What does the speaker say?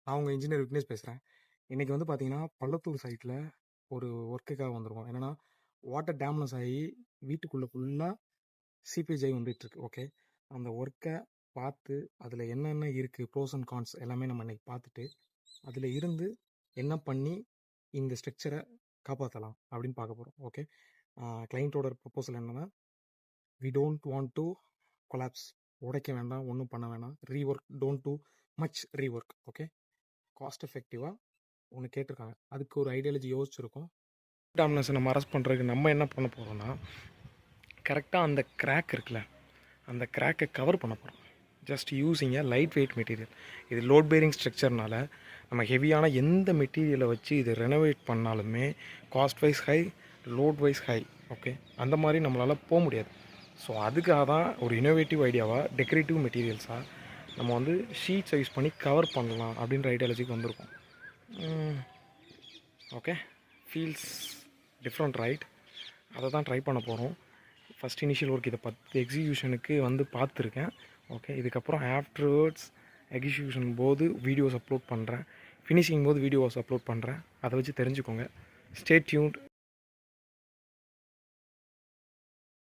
நான் உங்கள் இன்ஜினியர் விக்னேஷ் பேசுகிறேன். இன்றைக்கி வந்து பார்த்தீங்கன்னா, பள்ளத்தூர் சைட்டில் ஒரு ஒர்க்குக்காக வந்திருக்கோம். என்னென்னா, வாட்டர் டேம்லெஸ் ஆகி வீட்டுக்குள்ளே ஃபுல்லாக சீப்பேஜ் வந்துட்டுருக்கு. ஓகே, அந்த ஒர்க்கை பார்த்து அதில் என்னென்ன இருக்குது, ப்ரோஸ் அண்ட் கான்ஸ் எல்லாமே நம்ம இன்றைக்கி பார்த்துட்டு, அதில் இருந்து என்ன பண்ணி இந்த ஸ்ட்ரக்சரை காப்பாற்றலாம் அப்படின்னு பார்க்க போகிறோம். ஓகே, கிளைண்ட்டோட ப்ரப்போசல் என்னென்னா, we don't want to collapse, உடைக்க வேண்டாம், ஒன்றும் பண்ண வேணாம், rework, don't do much rework. Okay, cost எஃபெக்டிவாக ஒன்று கேட்டிருக்காங்க. அதுக்கு ஒரு ஐடியாலஜி யோசிச்சுருக்கோம். டாமினன்ஸை நம்ம அரெஸ்ட் பண்ணுறதுக்கு நம்ம என்ன பண்ண போகிறோம்னா, கரெக்டாக அந்த கிராக் இருக்குல்ல, அந்த கிராக்கை கவர் பண்ண போகிறோம். Just using a lightweight material. இது லோட் பேரிங் ஸ்ட்ரக்சர்னால நம்ம ஹெவியான எந்த மெட்டீரியலை வச்சு இதை ரெனோவேட் பண்ணாலுமே cost wise high, load wise high. Okay, அந்த மாதிரி நம்மளால் போக முடியாது. ஸோ அதுக்காக தான் ஒரு இனோவேட்டிவ் ஐடியாவாக டெக்கரேட்டிவ் மெட்டீரியல்ஸாக நம்ம வந்து ஷீட்ஸை யூஸ் பண்ணி கவர் பண்ணலாம் அப்படின்ற ஐடியாலஜிக்கு வந்திருக்கோம். ஓகே, ஃபீல்ஸ் டிஃப்ரெண்ட் ரைட், அதை தான் ட்ரை பண்ண போகிறோம். ஃபஸ்ட் இனிஷியல் ஒர்க் இதை 10 எக்ஸிக்யூஷனுக்கு வந்து பார்த்துருக்கேன். ஓகே, இதுக்கப்புறம் ஆஃப்டர்வேர்ட்ஸ் எக்ஸிக்யூஷன் போது வீடியோஸ் அப்லோட் பண்ணுறேன், ஃபினிஷிங் போது வீடியோஸ் அப்லோட் பண்ணுறேன். அதை வச்சு தெரிஞ்சுக்கோங்க. Stay tuned.